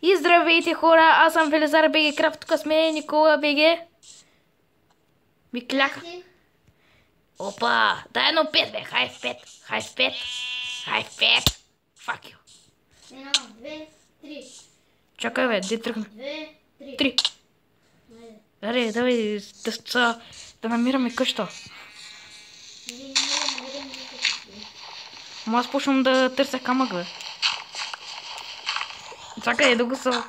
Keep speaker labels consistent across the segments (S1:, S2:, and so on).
S1: И здравейте хора, аз съм Велизар БГ Крафт, тук сме Никола БГ. Ми кляка. Опа, дай едно 5 бе, хай в 5, хай в 5, хай в 5. Fuck you.
S2: 1, 2, 3.
S1: Чакай бе, де тръгна?
S2: 2,
S1: 3. Аре, давай да намираме къща. Ама аз почвам да търся камък бе. Чакай да го са...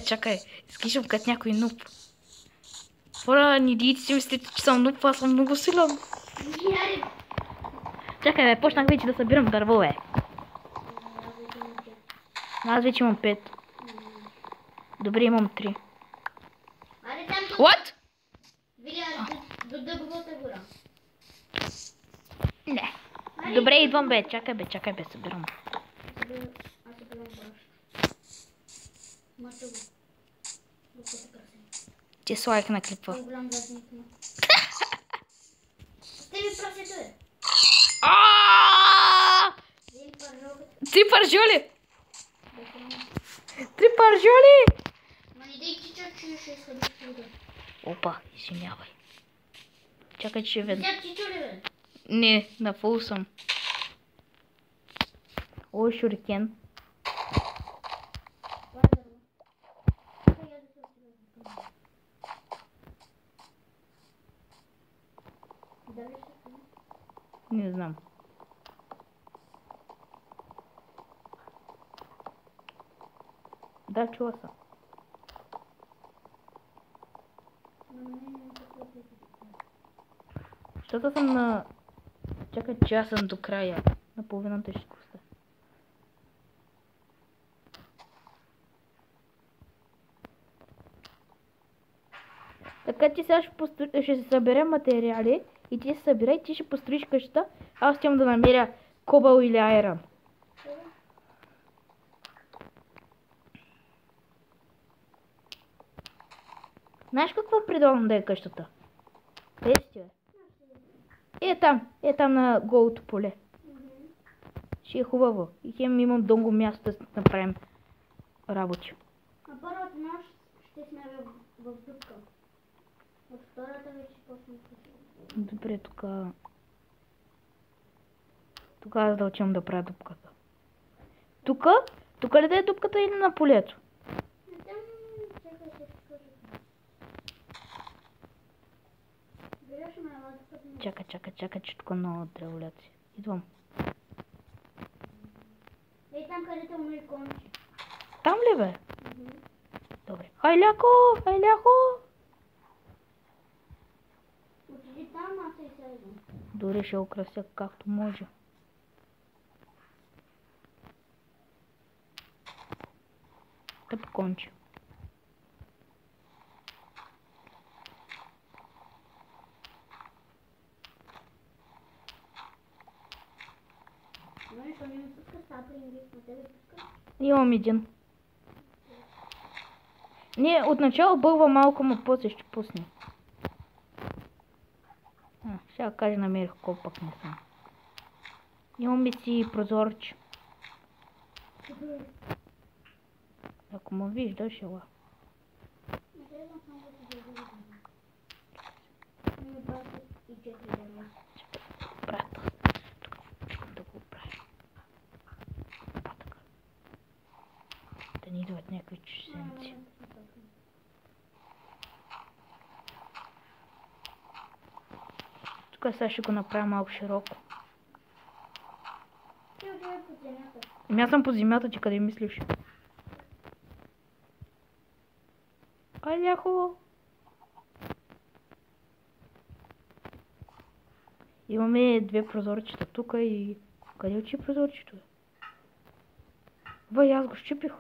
S1: Чакай. Изкишам като някой нуп. Хора, ни диите си мислите, че съм нуп, аз съм много силен. Чакай бе, почнах вече да събирам дърво бе. Аз вече имам 5. Добре, имам 3. What?
S2: До дъбовата гора.
S1: Не. Добре, идвам бе, чакай бе, събирам.
S2: Аз събирам браш. Мато го.
S1: Ти слайк на клипа.
S2: По-голям газник има. Те ми прасето е.
S1: Три пържоли!
S2: Ма не дей чича, че ще изходиш труда.
S1: Опа, извинявай. Чакай, че ведно.
S2: Взят чичо ли бе?
S1: Не, на фул съм. Ой, шурикен. Не знам. Да, чула съм. Защото съм на... Чакай, че аз съм до края. На половината ще коста. Така че сега ще се съберем материали и ти се събирай, ти ще построиш къщата, аз ще да намеря кобал или айрон. Знаеш какво предлагам да е къщата? Къде си бе? Е там на голото поле. Ще е хубаво. И хем имам дълго място да направим работи.
S2: А първата нощ ще сме в дупка. От втората вече почнем да.
S1: Добре, тук аз да учим да правя дупката. Тук ли да е дупката или на полето? Чакай, че тук много древоляци. Идвам.
S2: Ей там където му и кончи.
S1: Там ли бе? Добре. Хайляко!
S2: Отиди там, аз и сега идвам.
S1: Дори ще украся както може. Тъп кончи.
S2: Но нищо не ми пуска стапа и на тебе пуска.
S1: Имам един. Не, отначало бълва малко, но после ще пусне. Сега кажа намерих колко пък не съм. Имаме си прозорче. Ако ме виждаш, ела. Брата, тук да го оправим. Така. Да ни идват някакви чужденци. Тук сега ще го направя малко широко. Аз съм под земята, ти къде мислиш? Аляхо! Имаме две прозорчета тук и... Къде очи прозорчето? Бай, аз го щупих.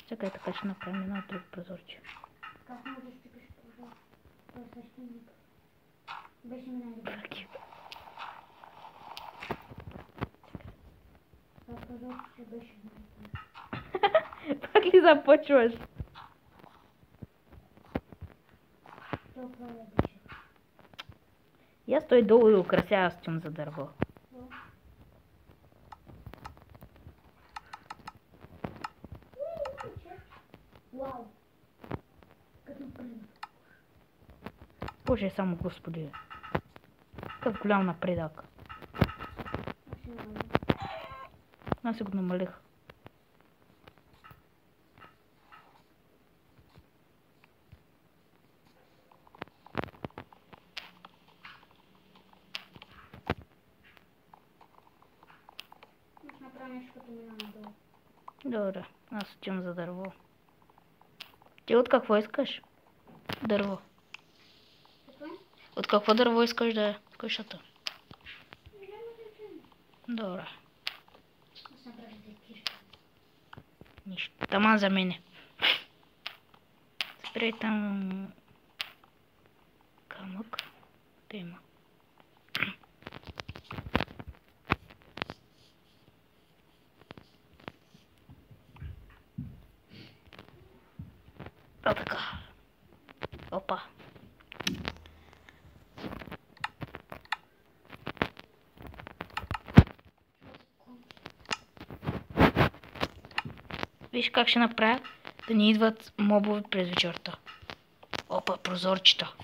S1: Чакай, така ще направим едно друго прозорче.
S2: Как можеш да щупиш прозор? Това е свещеник. Беше ми най-добре. Това прозорче беше най-добре.
S1: Пак ли започваш?
S2: Толкова я беше.
S1: И аз той долу и украсява стюм за дърво.
S2: Вау. Като напредък.
S1: Боже, само Господи. Какъв голям напредък.
S2: Ще намаля.
S1: Аз си го намалих.
S2: Ще направя нещо като мина надолу.
S1: Добре, аз отивам за дърво. Ти от какво искаш? Дърво.
S2: Какво е?
S1: От какво дърво искаш да е къщата?
S2: Няма значение.
S1: Добре.
S2: Аз направих кирка.
S1: Нищо. Тама за мене. Спрей там камък. Те има. А така. Опа. Виж как ще направя да ни идват мобове през вечерта. Опа, прозорчета.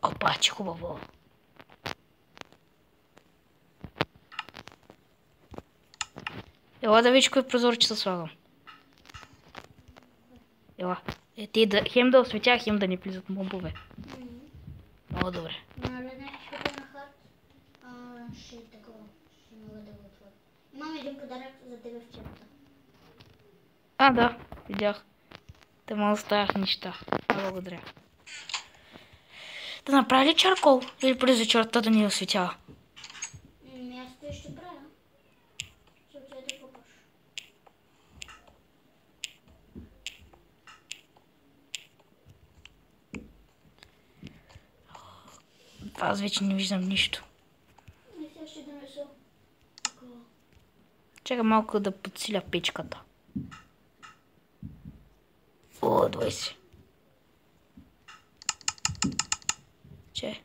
S1: Опа, че хубаво. Ела да виж кои прозорчета слагам. Ела. Ти да, хем да осветя, хем да ни влизат мобове. Много добре.
S2: Нали нещо на хард? Ще е такова. Ще мога да го отворя. Имам един подарък за тебе в чата.
S1: А, да, видях. Те ме оставях неща. Благодаря. Да направи ли чаркол? Или през вечерта да ни осветява?
S2: Място и ще правя. Ще отида да покажа.
S1: Аз вече не виждам нищо.
S2: И сега ще донеса такова.
S1: Чакай малко да подсиля печката. О, 20. Че?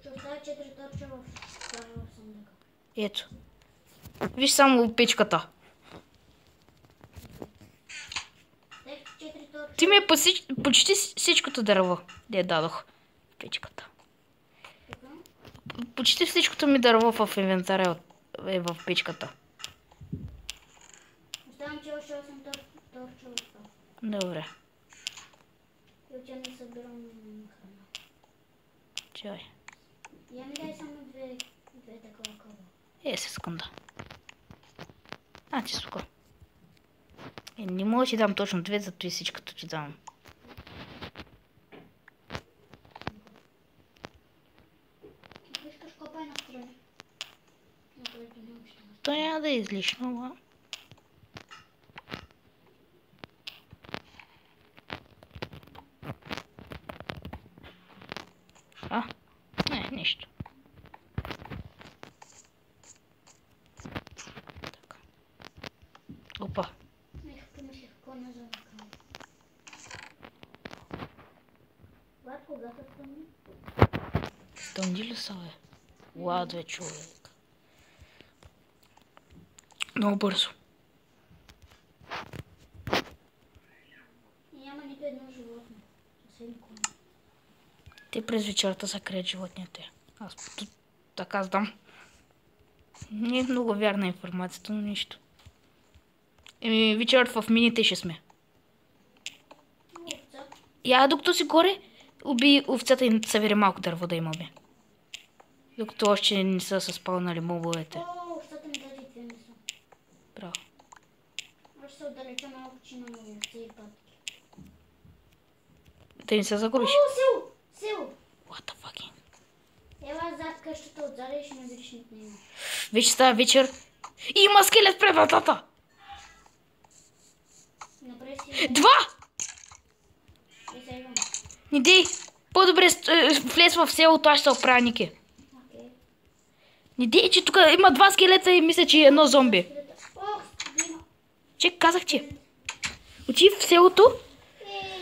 S2: Ще оставя 4 торча в съндъка.
S1: Ето. Виж само печката.
S2: Тех 4 торча.
S1: Ти ми е почти всичкото дърво, де дадох в печката.
S2: Така.
S1: Почти всичкото ми дърво в инвентаря е в печката.
S2: Оставям ти още 8 торча в това.
S1: Добре.
S2: И отивам да събирам храна.
S1: Чай.
S2: Я ми дай само две такова къба.
S1: Секунда. Ти сука. Не мога да ти дам точно 2, зато и всичкото ти дам.
S2: Ако искаш копай настрани. Направете не още.
S1: То няма да е излишно, ама. Не, нищо. Така. Опа.
S2: Нека помислих какво не завъркам. Влад, кога се стъмни?
S1: Стъмни ли са, бе? Ладве, човек. Много бързо.
S2: Няма нито едно животно. Съвсем коня.
S1: Те през вечерта са крият животните. Аз така знам. Не е много вярна информацията, но нищо. Вечерът в мините ще сме.
S2: Овца.
S1: Я докато си горе, уби овцата и събери малко дърво да имаме. Докато още не са се спалнали мобовете.
S2: О, овцата ми даде две месо.
S1: Браво.
S2: Аз ще се отдалеча малко, че имам овце и патки.
S1: Да не се загубиш.
S2: О, село! Село!
S1: What the fucking?
S2: Ела зад къщата отзаде и ще ме видиш над него.
S1: Вече става вечер. И има скелет пред вратата.
S2: Направи си...
S1: 2!
S2: И сега имам.
S1: Не дей. По-добре влез в селото, аз ще се оправя, Ники.
S2: Окей.
S1: Не дей, че тук има 2 скелета и мисля, че е едно зомби.
S2: Ох, има.
S1: Че казах ти. Отиди в селото,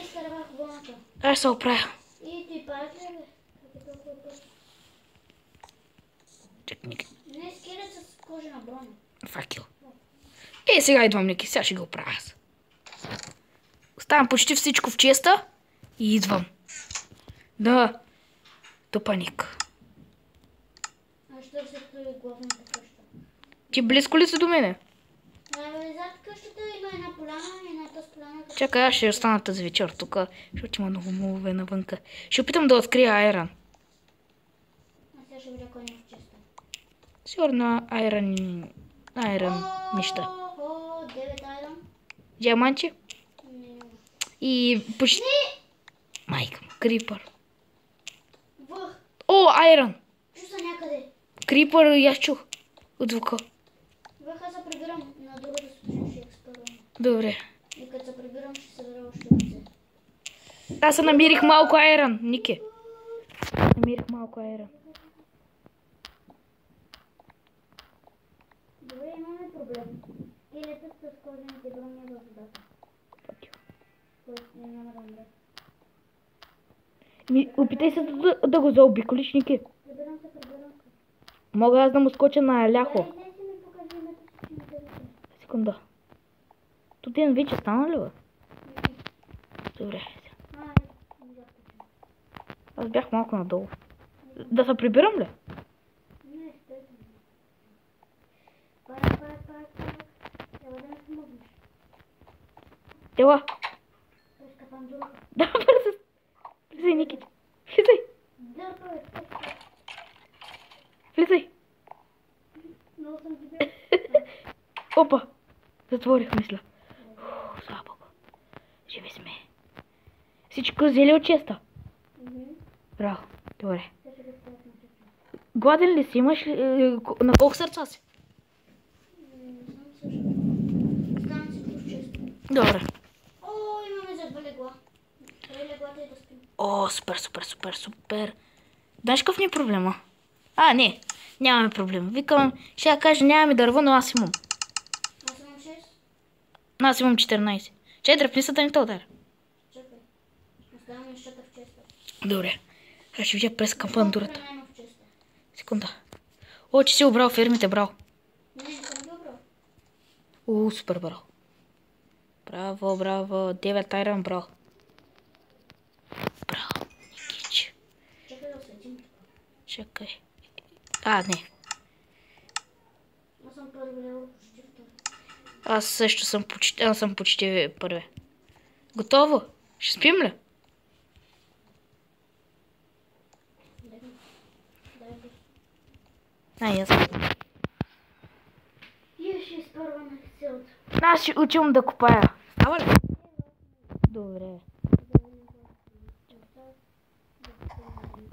S2: Изтървах вълната.
S1: аз ще се оправя.
S2: И ти пак ли, бе? Как е толкова бързо?
S1: Чек, Ники.
S2: Не, скелет с кожена броня.
S1: Факел. Сега идвам, Ники, сега ще го оправя аз. Оставям почти всичко в честа и идвам. Да. До паник.
S2: А що се стои главната къща?
S1: Ти близко ли си до мене?
S2: Зад къщата има една поляна и на тази поляна...
S1: Чакай, аз ще остана тази вечер тук, защото има много мове навънка. Ще опитам да открия айран.
S2: А сега ще видя кой не е в честа.
S1: Сигурно айран неща.
S2: 9 айрон.
S1: Диаманти
S2: Не.
S1: и почти... Майка му, крипър.
S2: Въх.
S1: О, айран!
S2: Чу са някъде.
S1: Крипър и аз чух от звука.
S2: Въх, аз се прибирам на другата сутрин, ще експлорирам.
S1: Добре.
S2: И като се прибирам, ще се събера още овце.
S1: Аз се намерих малко айран, Ники. Намерих малко айран.
S2: Добре, имаме проблем. Скелетът с кожените брони е във водата. Който няма да умре.
S1: Опитай се да го заобиколиш, Ники.
S2: Прибирам се.
S1: Мога аз да му скоча на ляхо.
S2: Дай си ми покажи името, че ще ми дадете.
S1: Секунда. Тут един вече стана ли, бе? Добре. Аз бях малко надолу. Да се прибирам ли?
S2: Не, стой. Пак. Трябва да ме помогнеш.
S1: Ела.
S2: Пръска пандурка.
S1: Да, бързо. Влизай, Никите. Влизай.
S2: Дърпа,
S1: Влизай.
S2: много съм ти бил.
S1: Опа. Затворих, мисля. Слава Богу. Живи сме. Всичко взели от честа. Браво. Добре. Гладен ли си? Имаш ли, на колко сърца си?
S2: Знам си какво често.
S1: Добре.
S2: О, имаме за 2 легла. 3 леглата и да спим.
S1: О, супер. Знаеш какъв ни е проблема? А, не. Нямаме проблем. Викам, ще я кажа, нямаме дърво, но аз имам.
S2: Аз имам 6.
S1: Аз имам 14. Чай, дръпни са да не те ударя.
S2: Чакай. Оставям нещата в честа.
S1: Добре. Аз ще видя през кампандурата.
S2: Храна има в честа.
S1: Секунда. О, че си обрал фермите, браво.
S2: Не съм добро.
S1: О, супер, браво. Браво. 9 айрон, браво. Браво, Никич.
S2: Чакай да осветим.
S1: Чакай. А, не.
S2: Аз съм първи лево, почти втори.
S1: Аз също съм почти първи. Готово? Ще спим ли?
S2: Дай.
S1: Аз.
S2: И ще изпърваме селото.
S1: Аз ще учим да копая. Става ли? Добре.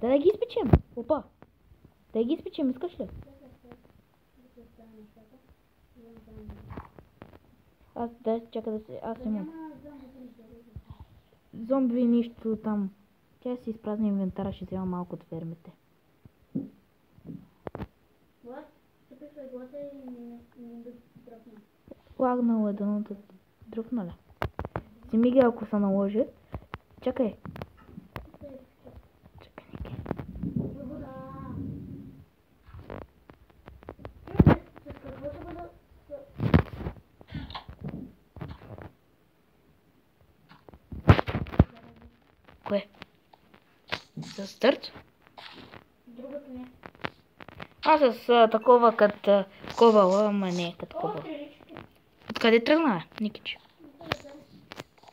S1: Да ги изпечем. Опа. Да ги изпечем, искаш ли? Чакай да се... Аз имам. Зомби нищо там. Тя си изпразни инвентара, ще взема малко от фермите.
S2: Стъпих в иглата и не да дръпна.
S1: Лагнало е да дръпна ли? Вземи ги, ако се наложи. Чакай. Ники. Кое? С стърт?
S2: Другото не.
S1: С такова като ковала, ама не като ковала. Откъде тръгна, Никич?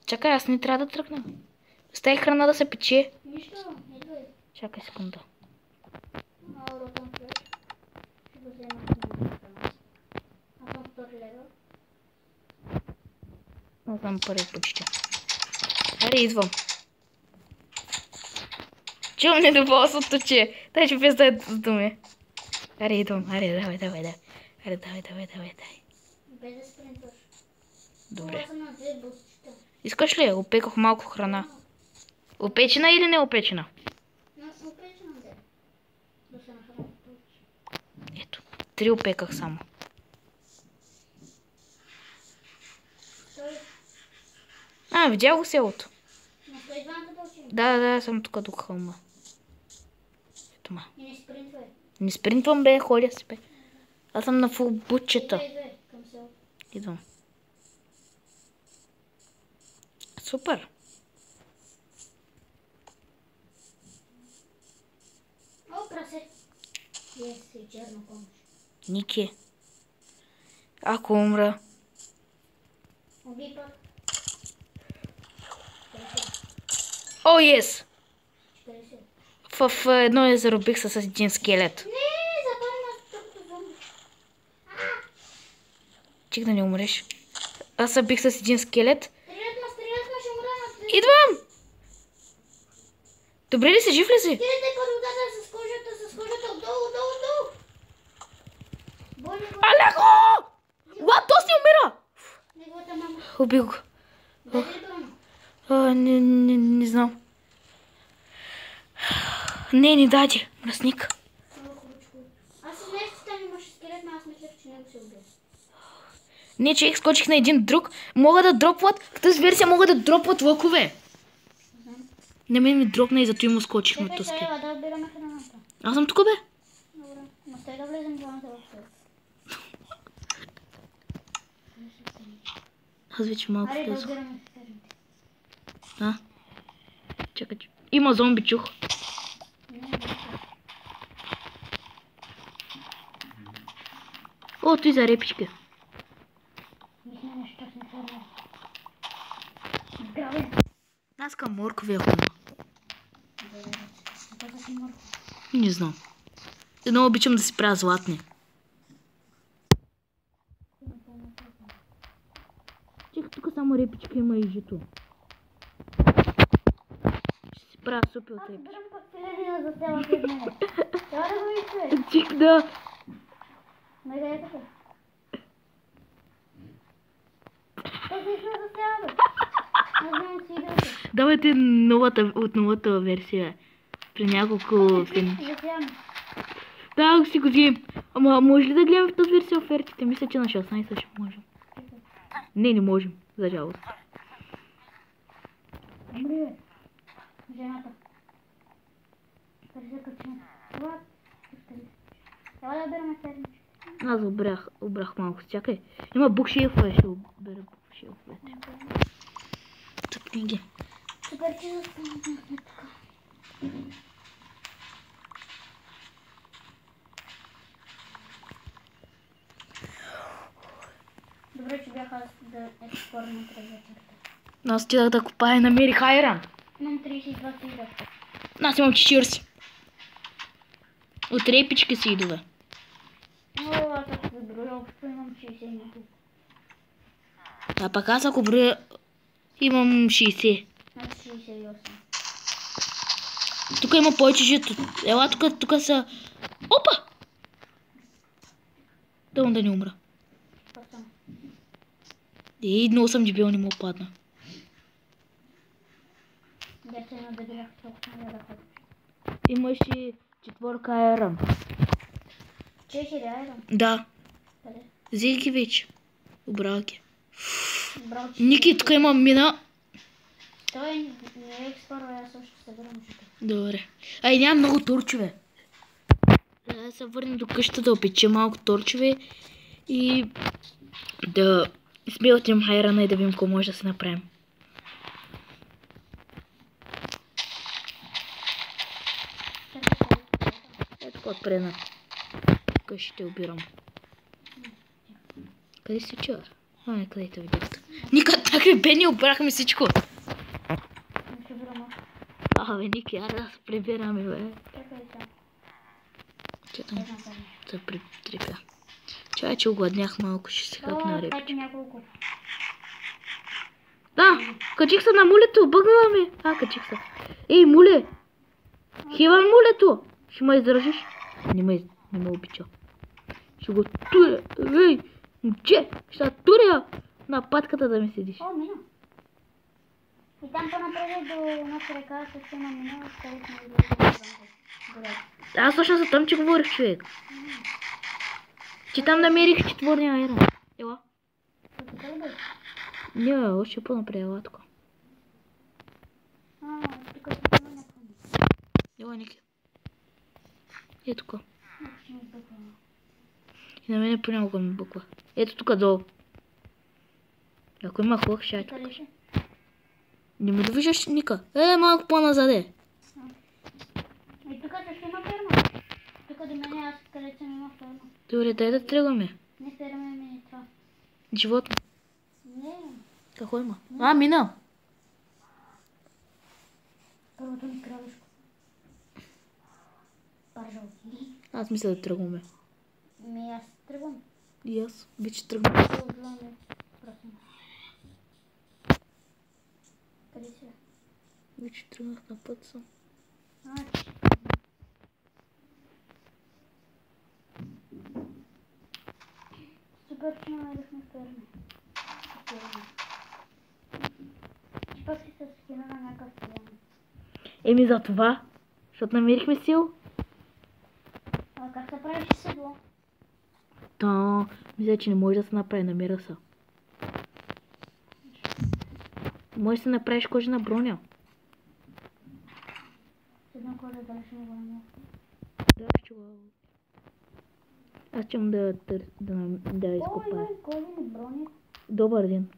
S1: Чакай, аз не трябва да тръгна. Остави храна да се пече.
S2: Нищо, идвай.
S1: Чакай секунда.
S2: Ротън флеш. Ще го взема. Аз съм втори левел.
S1: Аз съм първи почти. Аре, идвам. Чувам недоволството, че дай, че без да е с думи. Аре, идвам. Аре, давай. Аре, давай.
S2: Без да спринтваш.
S1: Добре.
S2: Аз съм на 2 бустчета.
S1: Искаш ли? Опекох малко храна. Опечена или не опечена?
S2: Опечена де. Да се нахраня повече.
S1: Ето. 3 опеках само. Видя го селото.
S2: На 102 да учим.
S1: Да, съм тук до хълма. Ето ма.
S2: И не спринтвай.
S1: Не спринтвам, бе, ходя си, бе. Аз съм на фулбутчета.
S2: Идвай към селото.
S1: Идвам. Супер.
S2: О, прасе. Вие си черно помощ.
S1: Ники. Ако умра.
S2: Убий път.
S1: О, ес!
S2: 40.
S1: В едно я заробих с един скелет.
S2: Не, запомня тъпто зомби.
S1: Чик да не умреш. Аз се бих с един скелет.
S2: Стрелят ма, ще умра на 30.
S1: Идвам! Добре ли си? Жив ли си?
S2: Стирайте под водата с кожата, отдолу. Боли го.
S1: Алеко! What? То си умира!
S2: Неговата мама.
S1: Убих го.
S2: Дай ли брано?
S1: Не знам. Не даде. Мръсник.
S2: Много хубавичко. Аз и днес там имаше скелет, но аз мислех, че него се убие.
S1: Не, че скочих на един друг. Могат да дропват. В тази версия могат да дропват лъкове. Не ми дропна и зато му скочих на този.
S2: Чакай, да отбираме храната.
S1: Аз съм тук, бе.
S2: Добре. Но стай да влезем главната в това.
S1: Аз вече малко
S2: Аре, да
S1: влезох.
S2: отбираме фермите.
S1: Чакай. Има зомби, чух. О, той за репички.
S2: Мисля нещо с фермер. Здраве.
S1: Аз към морковия хуна.
S2: Това са си морко.
S1: Не знам. Едно обичам да си правя златни. Чех, тук само репички има и жито. Ще си правя супи от
S2: Аз
S1: репички.
S2: бирам пък селянина за селата от мене. Трябва да го изпее.
S1: Чик, да.
S2: Ме да е така. Той се изна за селата. Аз знам си идеята.
S1: Давайте от новата версия. При няколко филми.
S2: За селяна.
S1: Да, си го вземем. Ама може ли да гледаме в тази версия офертите? Мисля, че на 16 ще можем. Не можем, за жалост.
S2: Добре. Жената. Търся качина. Това. Трябва да берем фермички.
S1: Аз обрах малко. Чакай. Има букшелфове, ще обера букшелфовете. Тук книги.
S2: Супер, че застанахме тук. Добре, че бяха да експлорираме трезорите.
S1: Аз отидах да копая и намерих айран.
S2: Имам 32 сида.
S1: Аз имам 40. От репички си идове.
S2: О, аз ако ви броя общо имам 60 няколко.
S1: А пък аз ако броя имам 60.
S2: Аз 68.
S1: Тук има повече жито. Ела тук са... Опа! Да не умра.
S2: Това съм.
S1: И много съм дебил, не му падна.
S2: Дете на да бях толкова да ходя.
S1: Имаш и 4 айран.
S2: 4 айрон.
S1: Да.
S2: Къде?
S1: Взех ги вече. Обрал ги.
S2: Брал, че...
S1: Ники, тук има мина.
S2: Той не е експлорва, аз също ще събирам жито.
S1: Добре. Ай, нямам много торчове. Да се върнем до къщата да опечем малко торчове и да смелтим хайрана и да видим какво може да се направим. Ето какво отпрена. Къщите обирам. Къде си чува? Не, къде те видяхте? Ника, така бе, ни обрахме всичко.
S2: Не ще бирам още.
S1: Бе, Ники, аре да се прибираме, бе.
S2: Чакай там.
S1: Че там се притрепя. Чай, че огладнях малко, ще си хапна репче.
S2: Хайде няколко.
S1: Да, качих се на мулето, бъгнала ми. Качих се. Ей, муле! Хиван мулето! Ще ме издържиш? Не ме обича. Ще го туря. Ей, момче, ще туря на патката да ми седиш.
S2: О, мина. И там по-напред до едната река също има мина, където сме горе.
S1: Аз точно за там, че говорих, човек. Че там намерих четворния айрон. Ела.
S2: Така ли беше?
S1: Не, още по-напред, ела тук.
S2: Тук е няма някакво.
S1: Ела, Ники. Ето тук.
S2: Ще ми бъква.
S1: И на мене понякога ми буква. Ето тук долу. Ако има хлък, ще я тук.
S2: Къде ще?
S1: Не ме довиждаш Ника. Малко по-назад е.
S2: И тук също има ферма. Тук до мене аз където съм има ферма.
S1: Добре, дай да тръгваме.
S2: Не ферма ми това.
S1: Животно.
S2: Не.
S1: Какво има? Мина.
S2: Първото ми кравишко. Пържалки.
S1: Аз мисля да тръгваме.
S2: Аз тръгвам.
S1: И аз. Вече тръгвам.
S2: Къде си?
S1: Вече тръгнах на път съм.
S2: Супер, че намерихме ферми. Ти пак си с скина на някакъв филм.
S1: За това. Защото намерихме сил.
S2: А как се правиш седло?
S1: То, мисля, че не може да се направи. Намира се. Може да се направиш кожена броня.
S2: С една кожа дали ще му го намеря.
S1: Да, ще го... Аз чам да изкопая.
S2: Ой, кожени брони.
S1: Добър ден.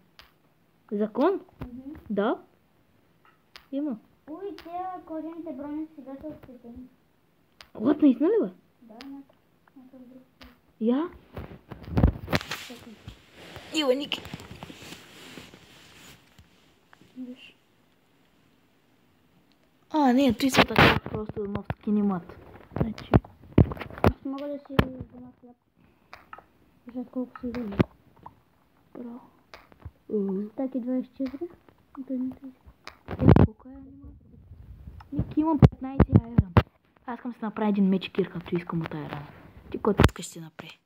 S1: Закон? Да. Има.
S2: Ой, тя кожените брони сега са отцветени.
S1: Вот, наистина ли бе?
S2: Да, някакъв друг.
S1: Я? Ива, Ники.
S2: Виж.
S1: Не, той са така просто нов кинемат. Значи.
S2: Аз мога да си взема хляб. Виждат колко си взема.
S1: Браво.
S2: Таки 24.
S1: Колко е? Ники, имам 15 айран. Аз искам да се направя един мечкир, като искам от айрана. Ти който искаш си направи.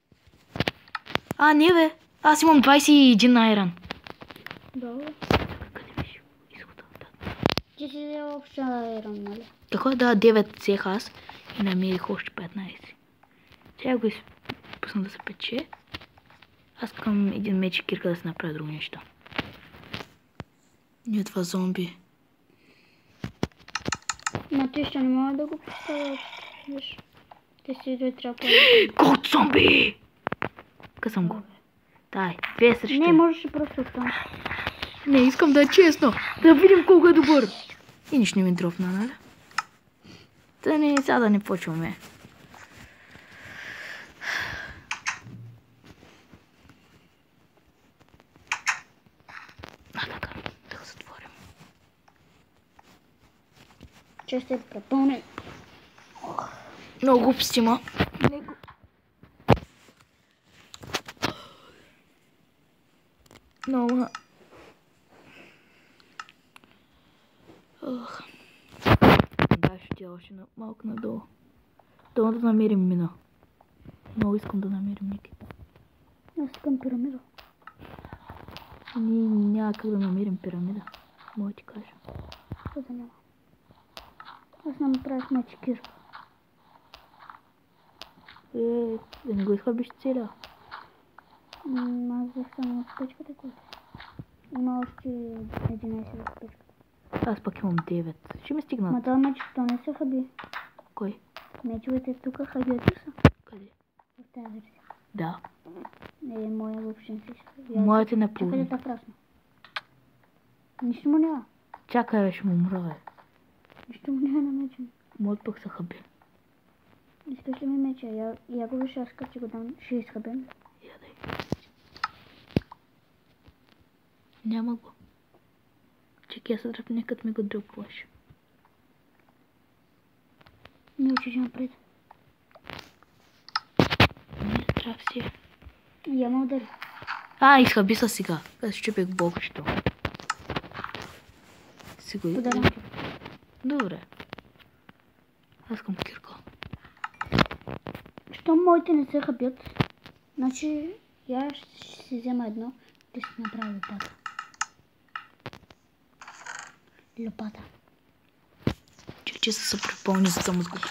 S1: Не бе, аз имам 21 айран.
S2: Добре.
S1: Къде беше изхода?
S2: Ти си взела обща айран, нали?
S1: Така, да, 9 взех аз и намерих още 15. Сега го пусна да се пече. Аз искам един меч и кирка да се направя друго нещо. Не това зомби.
S2: Ма ти ще не мога да го поставя. Виж. Ти си дой трябва.
S1: Голд зомби! Късам го. Дай, 2 срещу.
S2: Не, можеш просто оттам.
S1: Не, искам да е честно. Да видим колко е добър. И нищо не ми дропна, нали? Сега да не почваме. Така, да го затворим.
S2: Че се препълни.
S1: Много глупости има. Много. Да, ще тя още малко надолу. Долу да намерим мина. Много искам да намерим Ники.
S2: Аз искам пирамида.
S1: Ние няма как да намерим пирамида. Мога ти кажа.
S2: Що да няма? Аз не направих мечкир.
S1: Да не го изхъбиш целя.
S2: Аз взех само от печката, който има още 11 в печката.
S1: Аз пък имам 9. Ще ми стигнат.
S2: Ма това меч, то не се хаби.
S1: Кой?
S2: Мечовете тук хабият ли са?
S1: Къде?
S2: В тази версия.
S1: Да.
S2: Моя въобще не се хаби.
S1: Моят е на
S2: Чакай
S1: половина.
S2: да та красно. Нищо му няма.
S1: Чакай, бе, ще му умра, бе.
S2: Нищо му няма на меча.
S1: Моят пък се хаби.
S2: Искаш ли ми меча? Я го виж, аз като ти го дам, ще изхабим.
S1: Ядай. Няма го. Чакай, аз се дръпне, като ми го дръпваш.
S2: Не учиш напред.
S1: Не, трябва си.
S2: Я ме удари.
S1: Изхаби се сега. Аз щупих бокчето. Сега
S2: Ударям ти.
S1: Добре. Аз искам кирка.
S2: Що моите не се хабят? Значи, я ще си взема едно, да си направя лопата. Лопата.
S1: Че се препълни за само сгуби.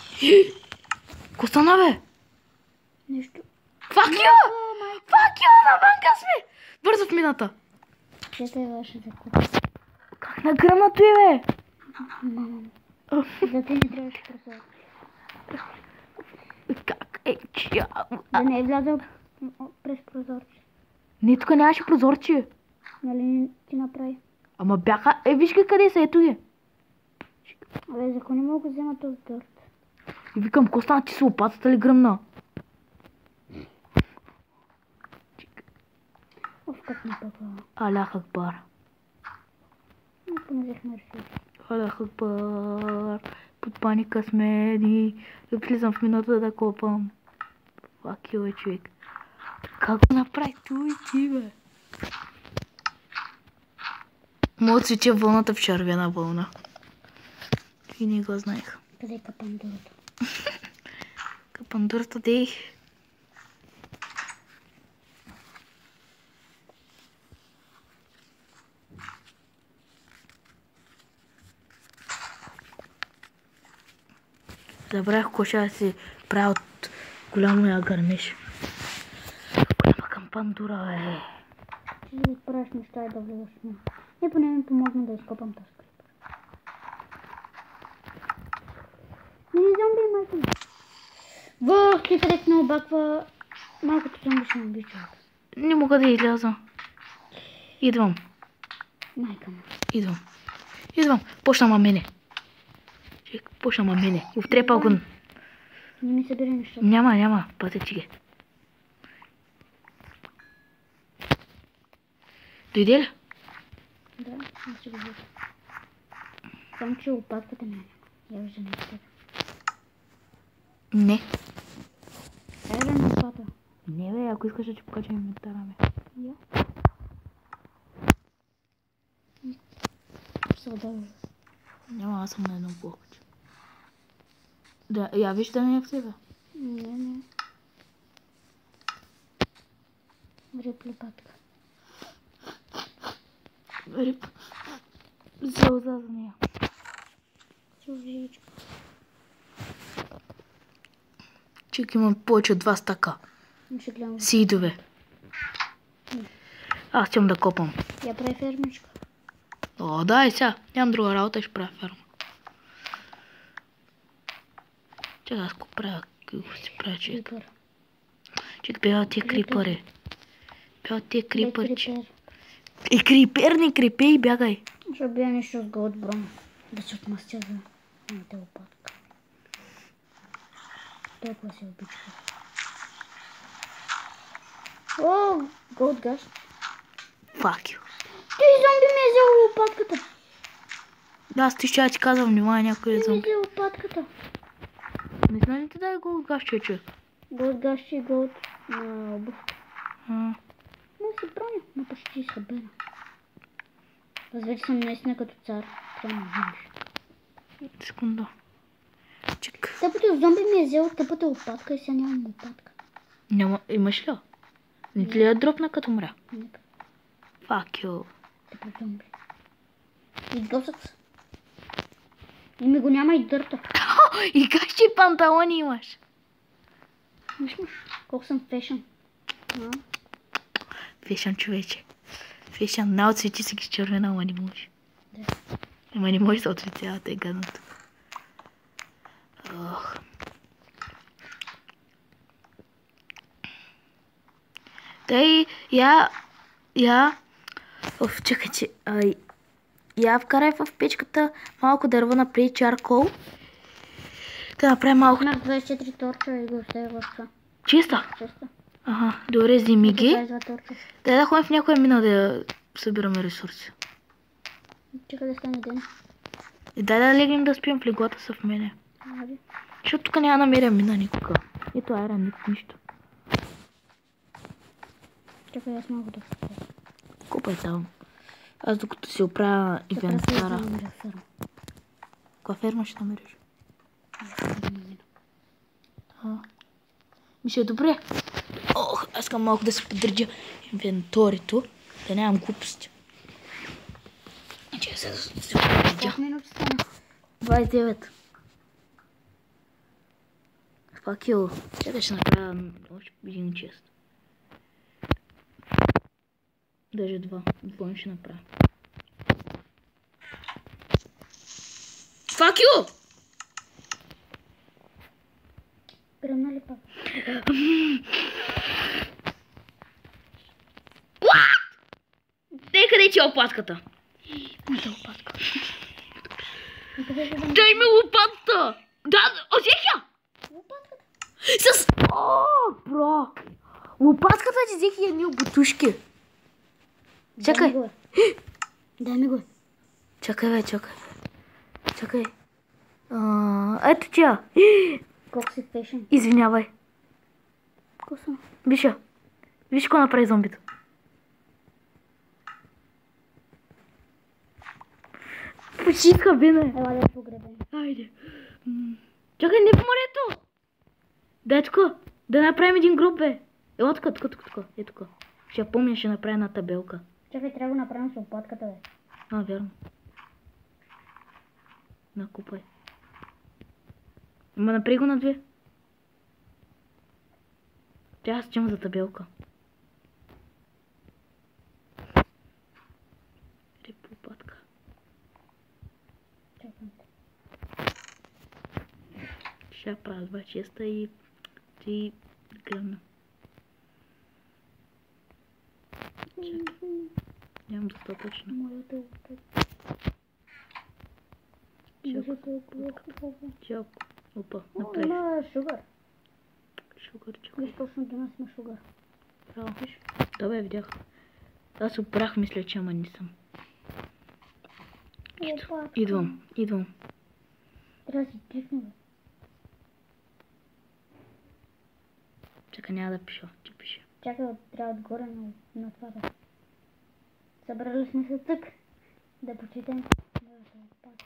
S1: Ко стана, бе?
S2: Нещо.
S1: Fuck you! Fuck you! Навънка сме! Бързо в мината.
S2: Че те ваше за купа.
S1: Как нагръмнато е, бе?
S2: За ти не трябваше прозор.
S1: Как е, че...
S2: Да не е влязъл през прозорче.
S1: Не, тук нямаше прозорче.
S2: Нали ти направи?
S1: Ама бяха... виж къде са, ето ги.
S2: Абе, за кой не мога да взема този дърт?
S1: И викам, Костана, ти си лопатата ли гръмна?
S2: Оф, как ми пъква.
S1: Алях Акбар.
S2: Поне взехме ресурси.
S1: Алях Акбар. Под паника сме и влизам в минута да копам. Fuck you, човек. Как го направи той ти, бе? Мога да свече вълната в червена вълна. И не го знаех.
S2: Къде е капандурата?
S1: Капандурата дей. Забравях коша да си правя от голямо я гърмиш. Голяма кампандура, бе.
S2: Ти да правиш неща и да влизаш в нея. И поне ми помогна да изкопам тази крипа. Не зомби, майка ми. Въх, ти където ме обаква. Малкото зомби ще ме би човек.
S1: Не мога да изляза. Идвам.
S2: Майка му.
S1: Идвам. Почна ма мене. Почна ма мене. Втрепал го.
S2: Не ми събира нещата.
S1: Няма. Пътечи ги. Дойде ли?
S2: Да, аз ще го видя. Само че лопатката не е. Я вижда нещата.
S1: Не.
S2: Дай да на лопата.
S1: Не, бе, ако искаш да ти покачам инвентара, бе.
S2: Я. Се удава.
S1: Няма, аз съм на едно повече. Да, я виж да не е в тебе.
S2: Не. Рип лопатка.
S1: Рип. Взел за нея.
S2: Чужичка.
S1: Чик, имам повече от 2 стака.
S2: Ще гледам.
S1: Сидове. Аз ćem да копам.
S2: Я прави фермичка.
S1: О, да, и сега. Нямам друга работа, ще правя ферма. Чакай, аз го правя. Какво си правя, чик?
S2: Крипър.
S1: Чик, бяха тия крипъри. Бяха тия крипърчи.
S2: Крипър.
S1: И крипер, не крипей, бягай.
S2: Ще бия нещо с голд брон. Да се отмъстя за моята лопатка. Толкова се обича. О, голд гаш.
S1: Fuck you.
S2: Ти зомби ми е взел лопатката.
S1: Да, аз ти ще ти казвам, внимание, някой е
S2: Ти ми е
S1: зомби.
S2: взел лопатката.
S1: Не знам ли ти дай го гащия, човек?
S2: Голд гаш и голд на обувка.
S1: А,
S2: Но си броня, но почти събера. Аз вече съм наистина като цар. Това не знаеш.
S1: секунда. Чик.
S2: Тъпото зомби ми е взел тъпата лопатка и сега нямам лопатка.
S1: Няма, имаш ли? Не ти ли я дропна като мря?
S2: Нека.
S1: Fuck you.
S2: Тъпо зомби. И госък са. И ми го няма и дърта.
S1: И гащи панталони имаш.
S2: Виж ма, колко съм фешън.
S1: Фешън, човече. Фешън, на отсвети си ги с червена, ама не може.
S2: Да.
S1: Ама не може да отсветява, те е гадното. Ох. Тъй, Оф, чакай, че... Я вкарай в печката малко дърво напред чаркол. Да направя малко...
S2: Имах 24 торча и го оставя в това.
S1: Чиста?
S2: Честа.
S1: Ага, добре, вземи ги.
S2: 22 торча.
S1: Дай да ходим в някоя мина да събираме ресурси.
S2: Чакай да стане ден.
S1: И дай да легнем да спим в леглата са в мене.
S2: Ари.
S1: Защото тук няма да намеря мина никога. Ето айран, нищо.
S2: Чакай аз малко да спя.
S1: Купай там. Аз докато си оправя инвентара. Коя ферма ще намериш? Мише, добре. Ох, аз искам малко да се поддържа инвенторито, да нямам глупости. Че се да се поддържа.
S2: Колко минути стана?
S1: 29. Fuck you. Чакай, ще направя още един чест. Даже два. Двоен ще направя. Fuck you!
S2: Гръмна ли пак?
S1: What? Те къде ти е опатката?
S2: Ето лопатка.
S1: Дай ми лопатата! Да, взех я!
S2: Лопатката.
S1: С... О, бро! Лопатката ти взех и едни бутушки. Чакай.
S2: Дай ми го.
S1: Чакай, бе, чакай. Чакай. Ето тя.
S2: Колко си пешен.
S1: Извинявай.
S2: Коса.
S1: Виж я. Виж какво направи зомбито. Почиска, бе,
S2: Ела да погребем.
S1: Айде. Чакай, не по морето. Дай тук. Да направим един гроб, бе. Ела тук. Е тук. Ще я помня, ще направя една табелка.
S2: Чакай, трябва да направим с лопатката, бе.
S1: Верно. Накупай. Ама напри го на две. Трябва да стичам за табелка. Репопатка.
S2: Чакам те.
S1: Ще правя 26 и 3 гръмна. Чакай. Нямам достатъчно.
S2: Моята лопатка.
S1: Чако. Опа,
S2: О,
S1: направих.
S2: има шугар.
S1: Шугър, чакай.
S2: Виж точно да нас има шугар.
S1: Право. Да, бе, видях. Аз опрах, мисля, че ама не съм.
S2: Лопатка.
S1: Идвам.
S2: Трябва да си кликна, бе.
S1: Чакай, няма да пиша. Ти пише.
S2: Чакай, трябва отгоре на това да. Събрали сме се тук. Да почетем. Моята лопатка.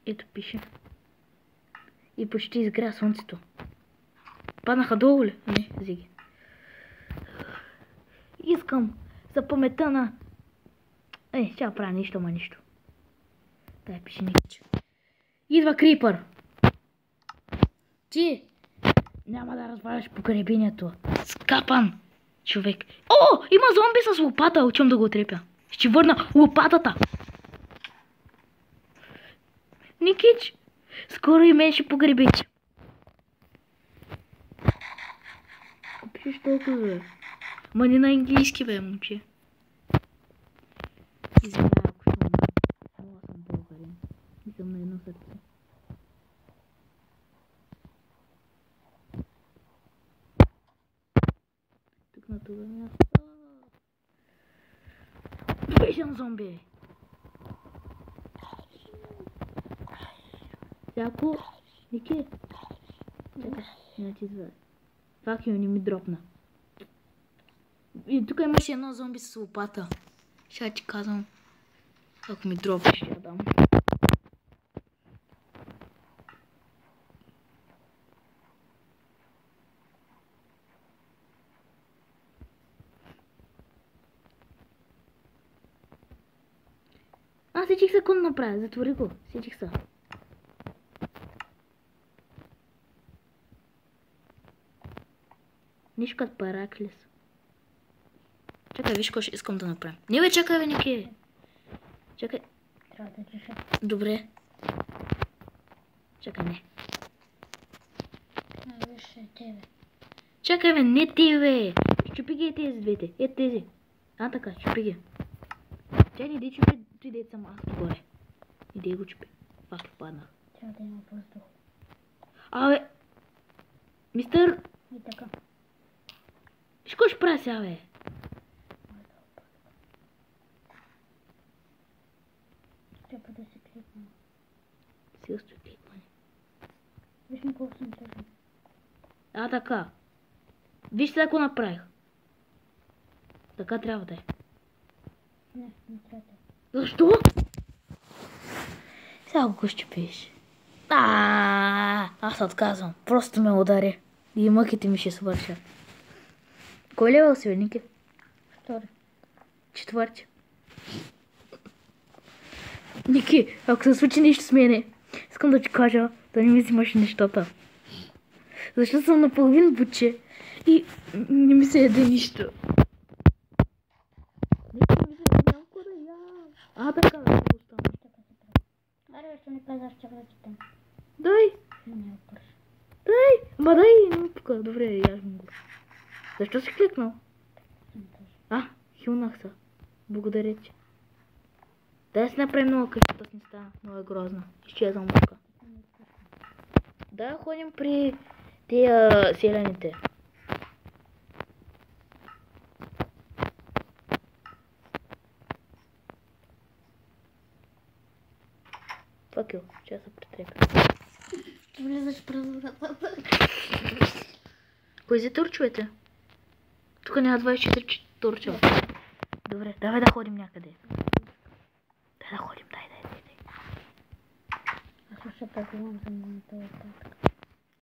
S1: Ето пише. И почти изгря слънцето. Паднаха долу ли? Не, зиги. Искам за паметта на... ще правя нищо, ама нищо. Дай пише никич. Идва крипър. Ти няма да разваляш погребението. Скапан човек. О, има зомби с лопата. Учам да го отрепя. Ще върна лопатата. Никич, скоро и мен ще погребите. Пишеш толкова, бе. Ма не на английски, бе, момче. Извинявай, ако ще умра. Много съм българин. И съм на едно сърце. Тук на това място. Бежан зомби. Всяко... Ники. Чакай, няма ти извади. Факио не ми дропна. И тук имаше едно зомби с лопата. Ще ти казвам. Ако ми дропиш, ще я дам. Сечих се какво да направя. Затвори го. Сечих се. Нищо като Параклис. Чакай, виж какво ще искам да направя. Не бе, чакай, бе, Ники. Чакай.
S2: Трябва да чеша.
S1: Добре. Чакай, не.
S2: Виж тебе.
S1: Чакай, бе, не ти, бе. Чупи ги тези двете. Ето тези. Така, чупи ги. Тя не иди чупи, иде съм аз горе. Иди го чупи. Пак паднах.
S2: Трябва да има въздух.
S1: Абе. Мистер.
S2: И така.
S1: Виж какво ще правя сега, бе?
S2: Трябва да се кликна.
S1: Сега стои кликване.
S2: Виж ми колко съм тъжен.
S1: Така. Виж сега какво направих. Така трябва да е.
S2: Не трябва.
S1: Защо? Сега го ще пиеш. Аз отказвам. Просто ме удари. И мъките ми ще свършат. Кой левел си, бе, Ники?
S2: Втори.
S1: Четвърти. Ники, ако се случи нещо с мене, искам да ти кажа да не ми взимаш нещата. Защото съм наполовин буче и не ми се яде нищо. Ники, ми се яде някакво да я. Така, да го стана.
S2: Аре, ще не казваш, чакай да четем.
S1: Дай.
S2: Не опърш.
S1: Дай. Ма дай, не ми пука. Добре, яждам го. Защо си кликнал?
S2: Съм тъжен.
S1: Хилнах се. Благодаря ти. Да си направим нова къщата с неща. Много е грозна. Изчезвам тук. Да, ходим при тия селяните. Факел, че се притрепя.
S2: Влизаш през вратата.
S1: Кой за турчовете? Тук няма 24 турчева. Добре, давай да ходим някъде. Дай да ходим, дай.
S2: Аз ще пътувам за моята оттатък.